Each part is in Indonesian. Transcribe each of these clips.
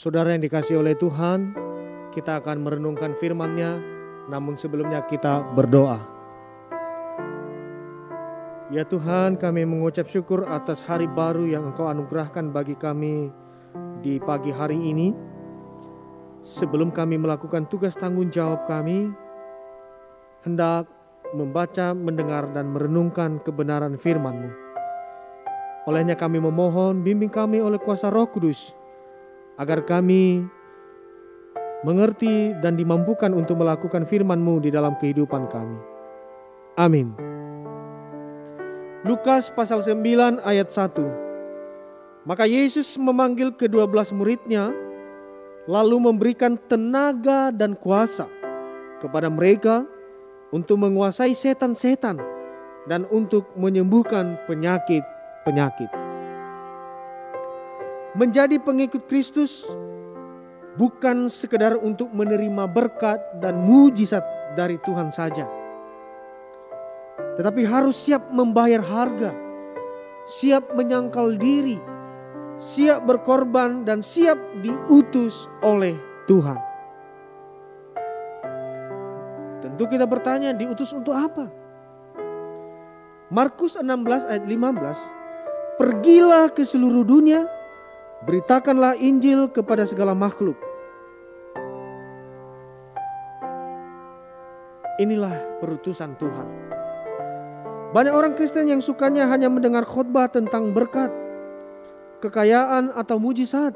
Saudara yang dikasihi oleh Tuhan, kita akan merenungkan firman-Nya, namun sebelumnya kita berdoa. Ya Tuhan, kami mengucap syukur atas hari baru yang Engkau anugerahkan bagi kami di pagi hari ini. Sebelum kami melakukan tugas tanggung jawab kami, hendak membaca, mendengar, dan merenungkan kebenaran firman-Mu. Olehnya kami memohon, bimbing kami oleh kuasa Roh Kudus, agar kami mengerti dan dimampukan untuk melakukan firman-Mu di dalam kehidupan kami. Amin. Lukas pasal 9 ayat 1. Maka Yesus memanggil ke-12 murid-Nya, lalu memberikan tenaga dan kuasa kepada mereka untuk menguasai setan-setan dan untuk menyembuhkan penyakit-penyakit. Menjadi pengikut Kristus bukan sekedar untuk menerima berkat dan mujizat dari Tuhan saja, tetapi harus siap membayar harga, siap menyangkal diri, siap berkorban, dan siap diutus oleh Tuhan. Tentu kita bertanya, diutus untuk apa? Markus 16 ayat 15, pergilah ke seluruh dunia, beritakanlah Injil kepada segala makhluk. Inilah perutusan Tuhan. Banyak orang Kristen yang sukanya hanya mendengar khotbah tentang berkat, kekayaan, atau mujizat.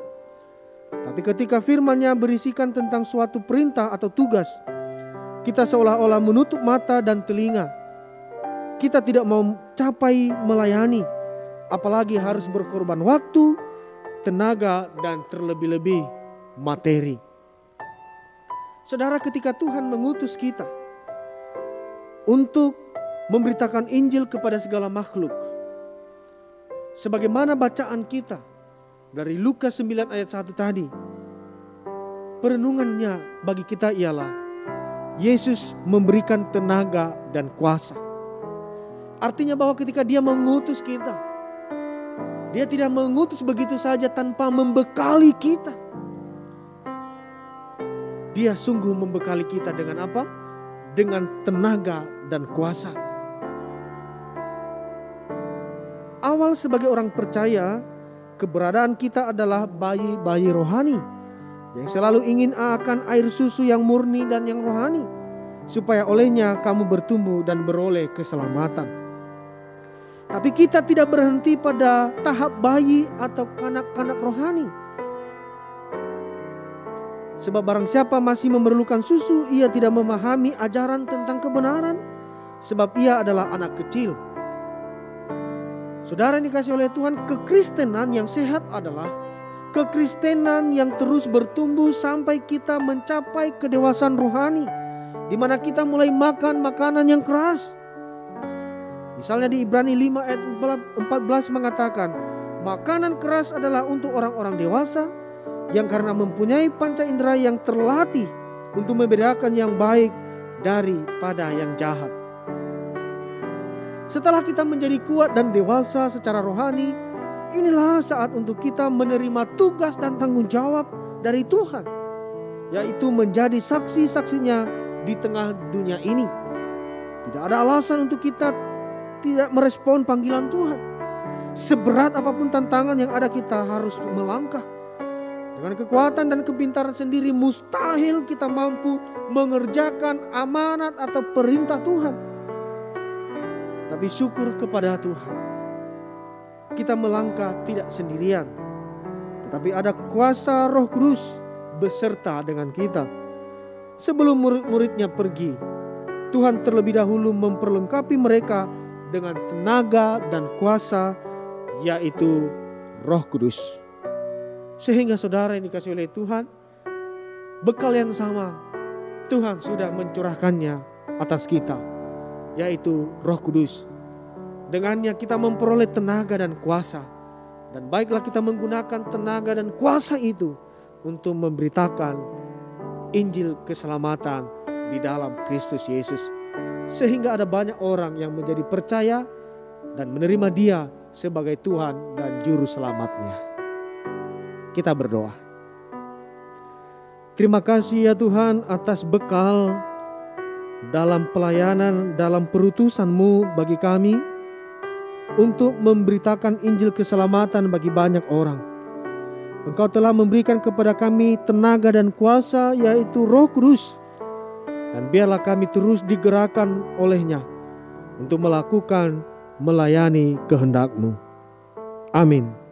Tapi ketika firman-Nya berisikan tentang suatu perintah atau tugas, kita seolah-olah menutup mata dan telinga. Kita tidak mau capai melayani, apalagi harus berkorban waktu, tenaga, dan terlebih-lebih materi. Saudara, ketika Tuhan mengutus kita untuk memberitakan Injil kepada segala makhluk, sebagaimana bacaan kita dari Lukas 9 ayat 1 tadi, perenungannya bagi kita ialah Yesus memberikan tenaga dan kuasa. Artinya bahwa ketika Dia mengutus kita, Dia tidak mengutus begitu saja tanpa membekali kita. Dia sungguh membekali kita dengan apa? Dengan tenaga dan kuasa. Awal sebagai orang percaya, keberadaan kita adalah bayi-bayi rohani yang selalu ingin akan air susu yang murni dan yang rohani, supaya olehnya kamu bertumbuh dan beroleh keselamatan. Tapi kita tidak berhenti pada tahap bayi atau kanak-kanak rohani. Sebab barang siapa masih memerlukan susu, ia tidak memahami ajaran tentang kebenaran, sebab ia adalah anak kecil. Saudara yang dikasihi oleh Tuhan, kekristenan yang sehat adalah kekristenan yang terus bertumbuh sampai kita mencapai kedewasaan rohani, di mana kita mulai makan makanan yang keras. Misalnya di Ibrani 5 ayat 14 mengatakan, makanan keras adalah untuk orang-orang dewasa yang karena mempunyai panca indera yang terlatih untuk membedakan yang baik daripada yang jahat. Setelah kita menjadi kuat dan dewasa secara rohani, inilah saat untuk kita menerima tugas dan tanggung jawab dari Tuhan, yaitu menjadi saksi-saksinya di tengah dunia ini. Tidak ada alasan untuk kita tidak merespon panggilan Tuhan. Seberat apapun tantangan yang ada, kita harus melangkah. Dengan kekuatan dan kepintaran sendiri mustahil kita mampu mengerjakan amanat atau perintah Tuhan. Tapi syukur kepada Tuhan, kita melangkah tidak sendirian, tetapi ada kuasa Roh Kudus beserta dengan kita. Sebelum murid-muridnya pergi, Tuhan terlebih dahulu memperlengkapi mereka dengan tenaga dan kuasa, yaitu Roh Kudus. Sehingga saudara yang dikasihi oleh Tuhan, bekal yang sama Tuhan sudah mencurahkannya atas kita, yaitu Roh Kudus. Dengannya kita memperoleh tenaga dan kuasa, dan baiklah kita menggunakan tenaga dan kuasa itu untuk memberitakan Injil keselamatan di dalam Kristus Yesus, sehingga ada banyak orang yang menjadi percaya dan menerima Dia sebagai Tuhan dan Juru Selamatnya. Kita berdoa. Terima kasih ya Tuhan atas bekal dalam pelayanan, dalam perutusan-Mu bagi kami untuk memberitakan Injil keselamatan bagi banyak orang. Engkau telah memberikan kepada kami tenaga dan kuasa, yaitu Roh Kudus. Dan biarlah kami terus digerakkan olehnya untuk melakukan, melayani kehendak-Mu. Amin.